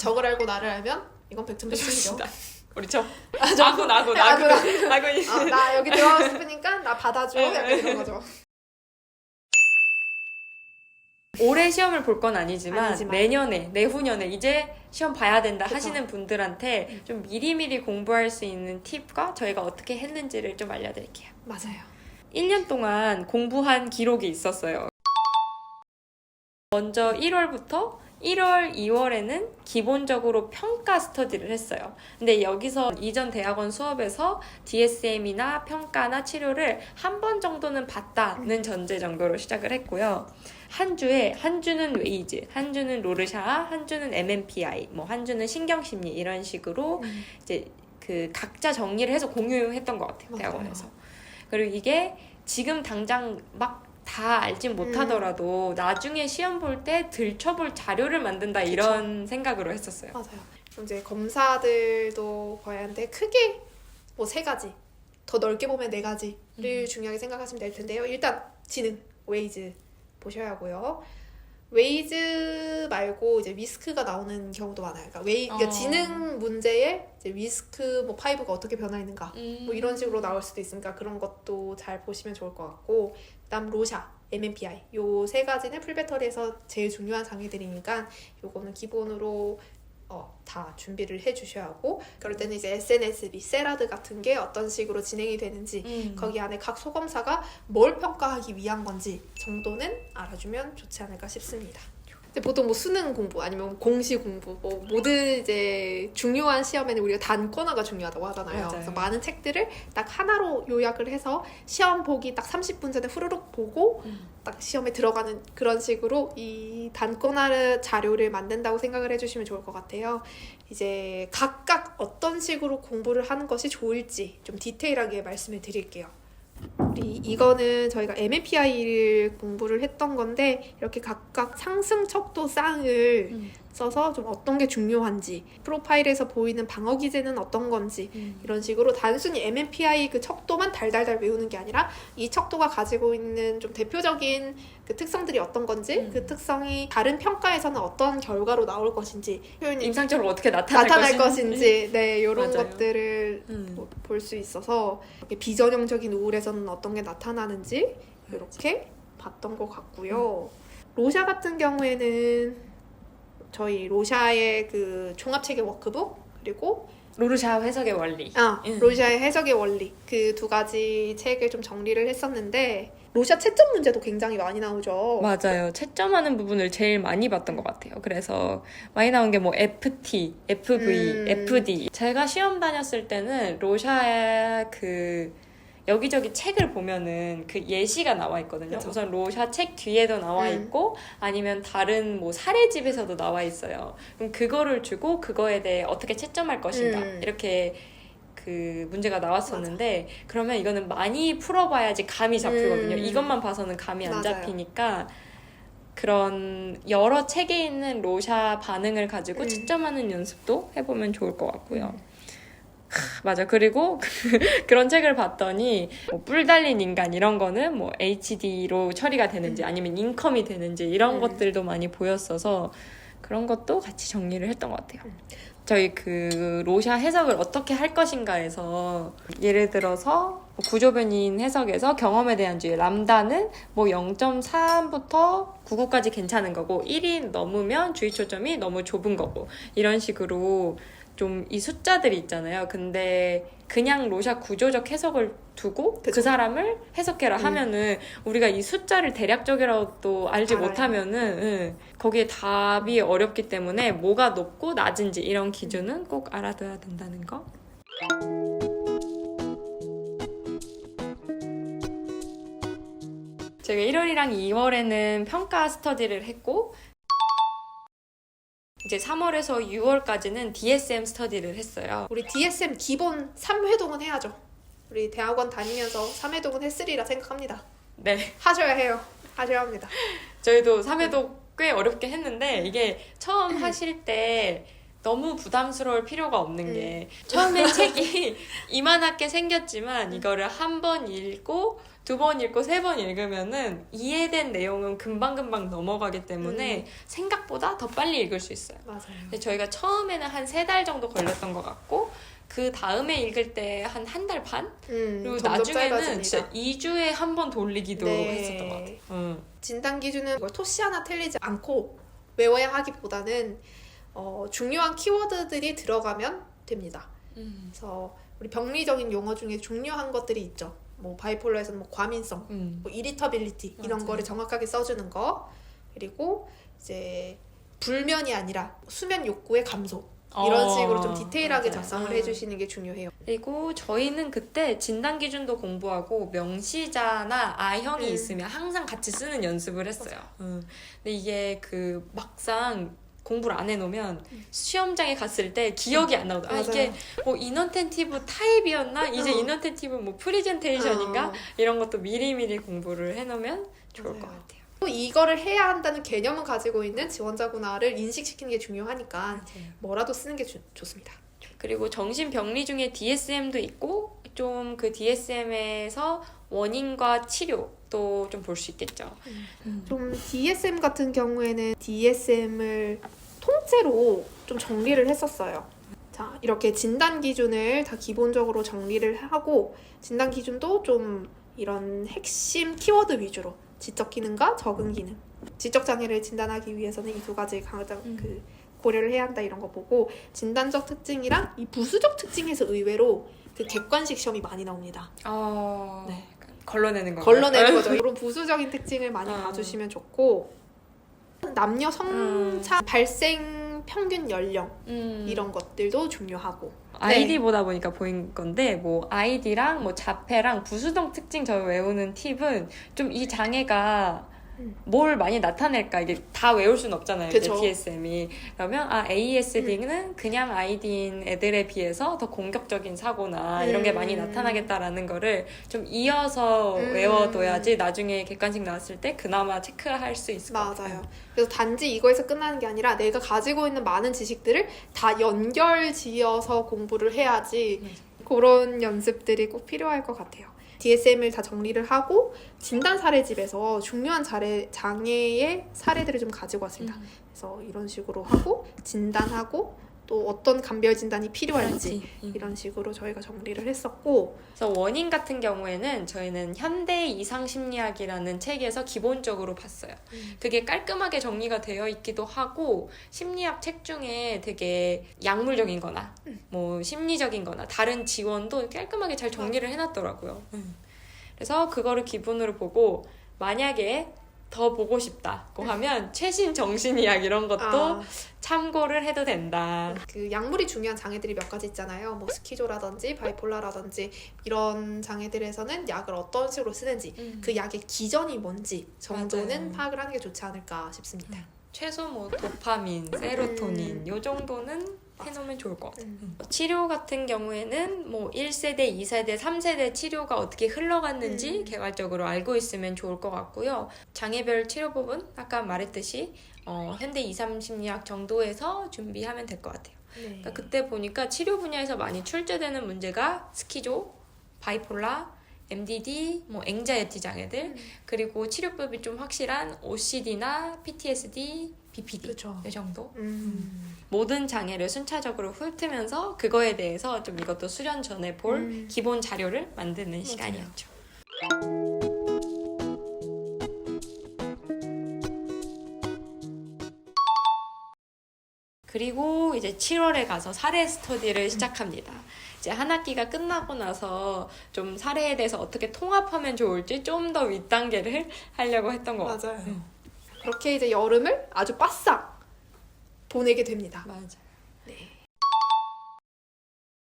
적을 알고 나를 알면 이건 100점 백승이죠. 우리 저 나고. 나 여기 들어가고 싶으니까 나 받아줘. 약간 이런 거죠. 올해 시험을 볼 건 아니지만 내년에, 내후년에 이제 시험 봐야 된다 그쵸. 하시는 분들한테 좀 미리미리 공부할 수 있는 팁과 저희가 어떻게 했는지를 좀 알려드릴게요. 맞아요. 1년 동안 공부한 기록이 있었어요. 먼저 1월부터 1월, 2월에는 기본적으로 평가 스터디를 했어요. 근데 여기서 이전 대학원 수업에서 DSM이나 평가나 치료를 한 번 정도는 봤다는 전제 정도로 시작을 했고요. 한 주는 웨이즈, 한 주는 로르샤, 한 주는 MMPI, 뭐 한 주는 신경심리 이런 식으로 이제 그 각자 정리를 해서 공유했던 것 같아요. 대학원에서. 그리고 이게 지금 당장 막 다 알진 못하더라도 나중에 시험 볼 때 들춰볼 자료를 만든다 이런 생각으로 했었어요. 맞아요. 그럼 이제 검사들도 봐야 하는데 크게 뭐 3가지, 더 넓게 보면 4가지를 중요하게 생각하시면 될 텐데요. 일단 지능, 웨이즈 보셔야 하고요. 웨이즈 말고 이제 위스크가 나오는 경우도 많아요. 그러니까 지능 문제에 이제 위스크 뭐 5가 어떻게 변화했는가 뭐 이런 식으로 나올 수도 있으니까 그런 것도 잘 보시면 좋을 것 같고, 그다음 로샤, MMPI 요 3가지는 풀배터리에서 제일 중요한 장애들이니까 요거는 기본으로 다 준비를 해주셔야 하고, 그럴 때는 이제 SNSB, 세라드 같은 게 어떤 식으로 진행이 되는지 거기 안에 각 소검사가 뭘 평가하기 위한 건지 정도는 알아주면 좋지 않을까 싶습니다. 근데 보통 뭐 수능 공부 아니면 공시 공부 뭐 모든 이제 중요한 시험에는 우리가 단권화가 중요하다고 하잖아요. 맞아요. 그래서 많은 책들을 딱 하나로 요약을 해서 시험 보기 딱 30분 전에 후루룩 보고 딱 시험에 들어가는 그런 식으로 이 단권화 자료를 만든다고 생각을 해주시면 좋을 것 같아요. 이제 각각 어떤 식으로 공부를 하는 것이 좋을지 좀 디테일하게 말씀을 드릴게요. 이거는 저희가 MMPI를 공부를 했던 건데 이렇게 각각 상승 척도 쌍을 써서 좀 어떤 게 중요한지, 프로파일에서 보이는 방어 기제는 어떤 건지 이런 식으로 단순히 MMPI 그 척도만 달달달 외우는 게 아니라 이 척도가 가지고 있는 좀 대표적인 그 특성들이 어떤 건지 그 특성이 다른 평가에서는 어떤 결과로 나올 것인지, 표현이 임상적으로 어떻게 나타날 것인지 네, 이런 맞아요. 것들을 볼 수 있어서 비전형적인 우울에서는 어떤 게 나타나는지 이렇게 봤던 것 같고요. 로샤 같은 경우에는 저희 로샤의 그 종합체계 워크북 그리고 로르샤 해석의 원리. 로샤의 해석의 원리 그 2가지 책을 좀 정리를 했었는데, 로샤 채점 문제도 굉장히 많이 나오죠. 맞아요. 채점하는 부분을 제일 많이 봤던 것 같아요. 그래서 많이 나온 게 뭐 FT, FV, FD. 제가 시험 다녔을 때는 로샤의 그 여기저기 책을 보면은 그 예시가 나와 있거든요. 그쵸. 우선 로샤 책 뒤에도 나와 있고 아니면 다른 뭐 사례집에서도 나와 있어요. 그럼 그거를 주고 그거에 대해 어떻게 채점할 것인가 이렇게 그 문제가 나왔었는데, 그러면 이거는 많이 풀어봐야지 감이 잡히거든요. 이것만 봐서는 감이 안 잡히니까 그런 여러 책에 있는 로샤 반응을 가지고 채점하는 연습도 해보면 좋을 것 같고요. 맞아. 그리고 그런 책을 봤더니 뭐 뿔 달린 인간 이런 거는 뭐 HD로 처리가 되는지 아니면 인컴이 되는지 이런 것들도 많이 보였어서 그런 것도 같이 정리를 했던 것 같아요. 저희 그 로샤 해석을 어떻게 할 것인가에서 예를 들어서 구조변인 해석에서 경험에 대한 주의 람다는 뭐 0.3부터 99까지 괜찮은 거고 1이 넘으면 주의 초점이 너무 좁은 거고 이런 식으로 좀 이 숫자들이 있잖아요. 근데 그냥 로샤 구조적 해석을 두고 그 사람을 해석해라 하면은 우리가 이 숫자를 대략적이라도 알지 못하면은 거기에 답이 어렵기 때문에 뭐가 높고 낮은지 이런 기준은 꼭 알아둬야 된다는 거. 제가 1월이랑 2월에는 평가 스터디를 했고 이제 3월에서 6월까지는 DSM 스터디를 했어요. 우리 DSM 기본 3회동은 해야죠. 우리 대학원 다니면서 3회동은 했으리라 생각합니다. 네. 하셔야 해요. 하셔야 합니다. 저희도 3회도 꽤 어렵게 했는데 이게 처음 하실 때 너무 부담스러울 필요가 없는 게 처음에 책이 이만하게 생겼지만 이거를 한 번 읽고 두 번 읽고 세 번 읽으면은 이해된 내용은 금방금방 넘어가기 때문에 생각보다 더 빨리 읽을 수 있어요. 맞아요. 근데 저희가 처음에는 한 3달 정도 걸렸던 것 같고 그 다음에 읽을 때 한 달 반? 그리고 점점 나중에는 짧아집니다. 진짜 2주에 한 번 돌리기도 네. 했었던 것 같아요. 진단 기준은 이걸 토시 하나 틀리지 않고 외워야 하기보다는 중요한 키워드들이 들어가면 됩니다. 그래서 우리 병리적인 용어 중에 중요한 것들이 있죠. 뭐 바이폴러에서는 뭐 과민성, 뭐 이리터빌리티 이런 맞아요. 거를 정확하게 써주는 거, 그리고 이제 불면이 아니라 수면 욕구의 감소 이런 식으로 좀 디테일하게 맞아요. 작성을 해주시는 게 중요해요. 그리고 저희는 그때 진단 기준도 공부하고 명시자나 아형이 있으면 항상 같이 쓰는 연습을 했어요. 근데 이게 그 막상 공부를 안 해놓으면 시험장에 갔을 때 기억이 안 나거든요. 이게 뭐 이너텐티브 타입이었나? 이제 이너텐티브 뭐 프리젠테이션인가? 이런 것도 미리미리 공부를 해놓으면 좋을 것 같아요. 또 이거를 해야 한다는 개념을 가지고 있는 지원자구나를 인식시키는 게 중요하니까 뭐라도 쓰는 게 좋습니다. 그리고 정신병리 중에 DSM도 있고 좀 그 DSM에서 원인과 치료도 좀 볼 수 있겠죠. 좀 DSM 같은 경우에는 DSM을 통째로 좀 정리를 했었어요. 자, 이렇게 진단 기준을 다 기본적으로 정리를 하고 진단 기준도 좀 이런 핵심 키워드 위주로 지적 기능과 적응 기능. 지적 장애를 진단하기 위해서는 이 두 가지 가장 고려를 해야 한다 이런 거 보고 진단적 특징이랑 이 부수적 특징에서 의외로 그 객관식 시험이 많이 나옵니다. 네. 걸러내는 거. 걸러내는 거죠. 이런 부수적인 특징을 많이 봐주시면 좋고 남녀 성차 발생 평균 연령 이런 것들도 중요하고 아이디 보다 보니까 보인 건데 뭐 아이디랑 뭐 자폐랑 부수적 특징 저 외우는 팁은 좀 이 장애가 뭘 많이 나타낼까 이게 다 외울 수는 없잖아요. 이제 DSM이 그러면 ASD는 그냥 아이디인 애들에 비해서 더 공격적인 사고나 이런 게 많이 나타나겠다라는 거를 좀 이어서 외워둬야지 나중에 객관식 나왔을 때 그나마 체크할 수 있을 것 같아요. 맞아요. 그래서 단지 이거에서 끝나는 게 아니라 내가 가지고 있는 많은 지식들을 다 연결지어서 공부를 해야지 그런 연습들이 꼭 필요할 것 같아요. DSM을 다 정리를 하고 진단 사례집에서 중요한 장애의 사례들을 좀 가지고 왔습니다. 그래서 이런 식으로 하고 진단하고 또 어떤 감별 진단이 필요할지 이런 식으로 저희가 정리를 했었고 그래서 원인 같은 경우에는 저희는 현대 이상심리학이라는 책에서 기본적으로 봤어요. 그게 깔끔하게 정리가 되어 있기도 하고 심리학 책 중에 되게 약물적인 거나 뭐 심리적인 거나 다른 지원도 깔끔하게 잘 정리를 해놨더라고요. 그래서 그거를 기본으로 보고 만약에 더 보고 싶다고 하면 최신 정신의학 이런 것도 참고를 해도 된다. 그 약물이 중요한 장애들이 몇 가지 있잖아요. 뭐 스키조라든지 바이폴라라든지 이런 장애들에서는 약을 어떤 식으로 쓰는지 그 약의 기전이 뭔지 정도는 파악을 하는 게 좋지 않을까 싶습니다. 최소 뭐 도파민, 세로토닌 요 정도는 해놓으면 좋을 것 같아요. 치료 같은 경우에는 뭐 1세대, 2세대, 3세대 치료가 어떻게 흘러갔는지 개괄적으로 알고 있으면 좋을 것 같고요. 장애별 치료법은 아까 말했듯이 현대 2, 3심리학 정도에서 준비하면 될 것 같아요. 그러니까 그때 보니까 치료 분야에서 많이 출제되는 문제가 스키조, 바이폴라, MDD, 뭐 앵자이티 장애들 그리고 치료법이 좀 확실한 OCD나 PTSD, BPD 이 정도 모든 장애를 순차적으로 훑으면서 그거에 대해서 좀 이것도 수련 전에 볼 기본 자료를 만드는 시간이었죠. 그리고 이제 7월에 가서 사례 스터디를 시작합니다. 이제 한 학기가 끝나고 나서 좀 사례에 대해서 어떻게 통합하면 좋을지 좀 더 윗단계를 하려고 했던 것 같아요. 맞아요. 그렇게 이제 여름을 아주 바싹 보내게 됩니다. 맞아요. 네.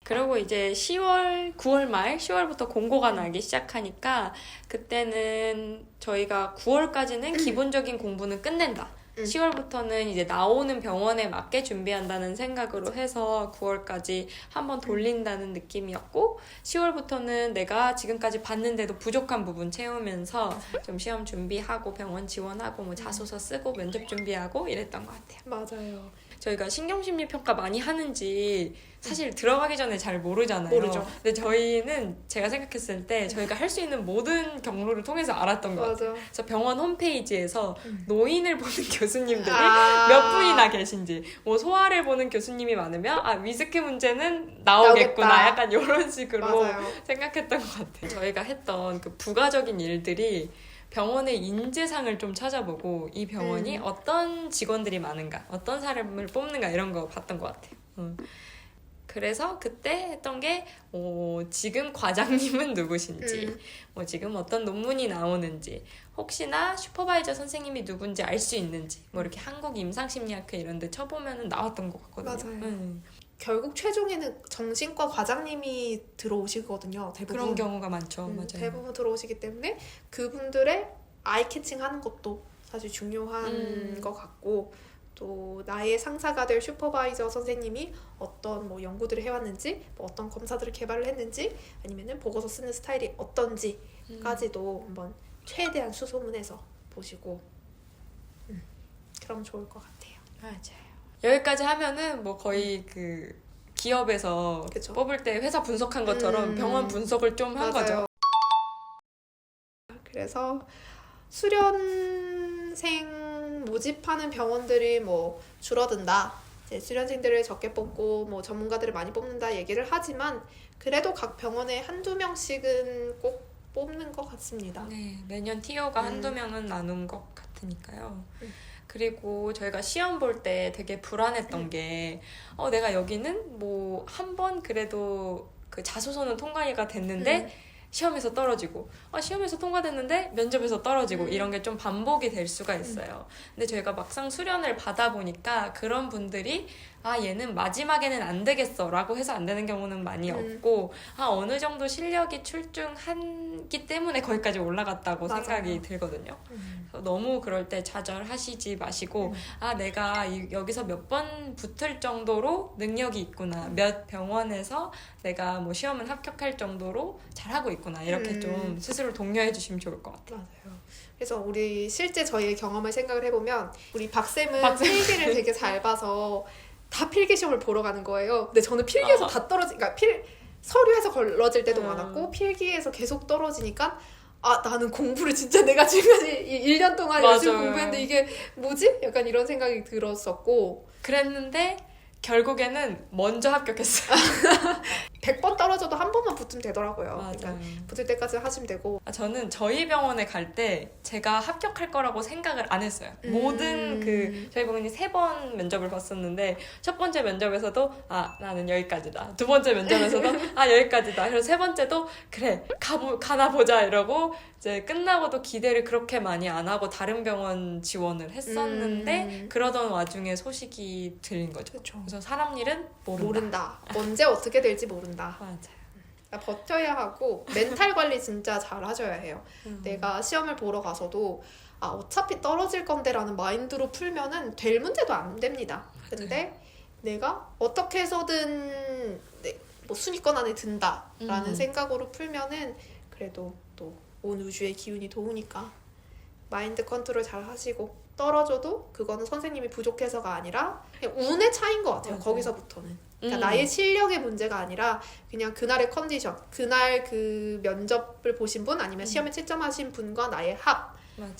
그리고 이제 9월 말, 10월부터 공고가 나기 시작하니까 그때는 저희가 9월까지는 기본적인 공부는 끝낸다. 10월부터는 이제 나오는 병원에 맞게 준비한다는 생각으로 해서 9월까지 한번 돌린다는 느낌이었고 10월부터는 내가 지금까지 봤는데도 부족한 부분 채우면서 좀 시험 준비하고 병원 지원하고 뭐 자소서 쓰고 면접 준비하고 이랬던 것 같아요. 맞아요. 저희가 신경심리평가 많이 하는지 사실 들어가기 전에 잘 모르잖아요. 모르죠. 근데 저희는 제가 생각했을 때 저희가 할 수 있는 모든 경로를 통해서 알았던 것 같아요. 맞아. 그래서 병원 홈페이지에서 노인을 보는 교수님들이 아. 몇 분이나 계신지, 뭐 소아를 보는 교수님이 많으면 위스키 문제는 나오겠구나, 나오겠다. 약간 이런 식으로 맞아요. 생각했던 것 같아요. 저희가 했던 그 부가적인 일들이 병원의 인재상을 좀 찾아보고 이 병원이 어떤 직원들이 많은가, 어떤 사람을 뽑는가 이런 거 봤던 것 같아요. 그래서 그때 했던 게 지금 과장님은 누구신지, 지금 어떤 논문이 나오는지, 혹시나 슈퍼바이저 선생님이 누군지 알 수 있는지, 이렇게 한국임상심리학회 이런 데 쳐보면 나왔던 것 같거든요. 맞아요. 결국 최종에는 정신과 과장님이 들어오시거든요. 대부분. 그런 경우가 많죠. 맞아요. 대부분 들어오시기 때문에 그분들의 아이캐칭 하는 것도 사실 중요한 것 같고, 또 나의 상사가 될 슈퍼바이저 선생님이 어떤 연구들을 해왔는지, 어떤 검사들을 개발을 했는지, 아니면은 보고서 쓰는 스타일이 어떤지까지도 한번 최대한 수소문해서 보시고 그럼 좋을 것 같아요. 맞아요. 여기까지 하면은 거의 그 기업에서 그쵸. 뽑을 때 회사 분석한 것처럼 병원 분석을 좀 한 거죠. 그래서 수련생 모집하는 병원들이 줄어든다, 이제 수련생들을 적게 뽑고 전문가들을 많이 뽑는다 얘기를 하지만, 그래도 각 병원에 한두 명씩은 꼭 뽑는 것 같습니다. 네, 매년 TO가 한두 명은 나눈 것 같으니까요. 그리고 저희가 시험 볼 때 되게 불안했던 게 내가 여기는 한 번 그래도 그 자소서는 통과가 됐는데 시험에서 떨어지고, 시험에서 통과됐는데 면접에서 떨어지고, 이런 게 좀 반복이 될 수가 있어요. 근데 저희가 막상 수련을 받아보니까 그런 분들이 얘는 마지막에는 안 되겠어 라고 해서 안 되는 경우는 많이 없고, 어느 정도 실력이 출중하기 때문에 거기까지 올라갔다고 맞아요. 생각이 들거든요. 그래서 너무 그럴 때 좌절하시지 마시고, 내가 여기서 몇 번 붙을 정도로 능력이 있구나, 몇 병원에서 내가 시험을 합격할 정도로 잘하고 있구나, 이렇게 좀 스스로 독려해 주시면 좋을 것 같아요. 맞아요. 그래서 우리 실제 저희의 경험을 생각을 해보면, 우리 박쌤은 필기를 되게 잘 봐서 다 필기 시험을 보러 가는 거예요. 근데 저는 필기에서 다 그러니까 서류에서 걸러질 때도 많았고, 필기에서 계속 떨어지니까 나는 공부를 진짜 내가 지금까지 1년 동안 열심히 공부했는데 이게 뭐지? 약간 이런 생각이 들었었고, 그랬는데 결국에는 먼저 합격했어요. 100번 떨어져도 한 번만 붙으면 되더라고요. 맞아요. 그러니까 붙을 때까지 하시면 되고. 저는 저희 병원에 갈 때 제가 합격할 거라고 생각을 안 했어요. 모든 저희 병원이 3번 면접을 봤었는데, 첫 번째 면접에서도 나는 여기까지다. 두 번째 면접에서도 여기까지다. 그래서 세 번째도 그래 가나 보자 이러고, 이제 끝나고도 기대를 그렇게 많이 안 하고 다른 병원 지원을 했었는데, 그러던 와중에 소식이 들린 거죠. 그쵸. 그래서 사람 일은 모른다. 언제 어떻게 될지 모른다. 맞아요. 버텨야 하고, 멘탈 관리 진짜 잘 하셔야 해요. 내가 시험을 보러 가서도 어차피 떨어질 건데 라는 마인드로 풀면은 될 문제도 안 됩니다. 근데 내가 어떻게 해서든 순위권 안에 든다 라는 생각으로 풀면은 그래도 또 온 우주의 기운이 도우니까 마인드 컨트롤 잘 하시고, 떨어져도 그거는 선생님이 부족해서가 아니라 그냥 운의 차이인 것 같아요. 맞아요. 거기서부터는. 그러니까 나의 실력의 문제가 아니라 그냥 그날의 컨디션, 그날 그 면접을 보신 분, 아니면 시험에 채점하신 분과 나의 합,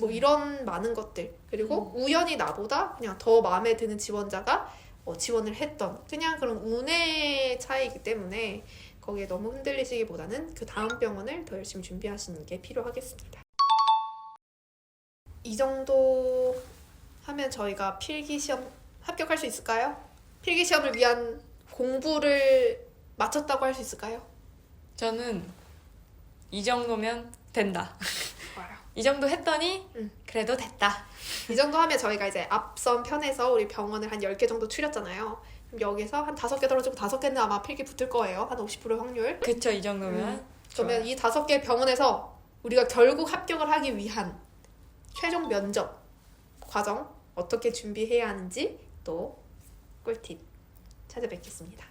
이런 많은 것들, 그리고 우연히 나보다 그냥 더 마음에 드는 지원자가 지원을 했던, 그냥 그런 운의 차이이기 때문에 거기에 너무 흔들리시기보다는 그 다음 병원을 더 열심히 준비하시는 게 필요하겠습니다. 이 정도 하면 저희가 필기시험 합격할 수 있을까요? 필기시험을 위한 공부를 마쳤다고 할 수 있을까요? 저는 이 정도면 된다. 좋아요. 이 정도 했더니 그래도 됐다. 이 정도 하면 저희가 이제 앞선 편에서 우리 병원을 한 10개 정도 추렸잖아요. 그럼 여기서 한 5개 떨어지고 5개는 아마 필기 붙을 거예요. 한 50% 확률. 그쵸, 이 정도면. 그러면 이 5개 병원에서 우리가 결국 합격을 하기 위한 최종 면접 과정 어떻게 준비해야 하는지 또 꿀팁 찾아뵙겠습니다.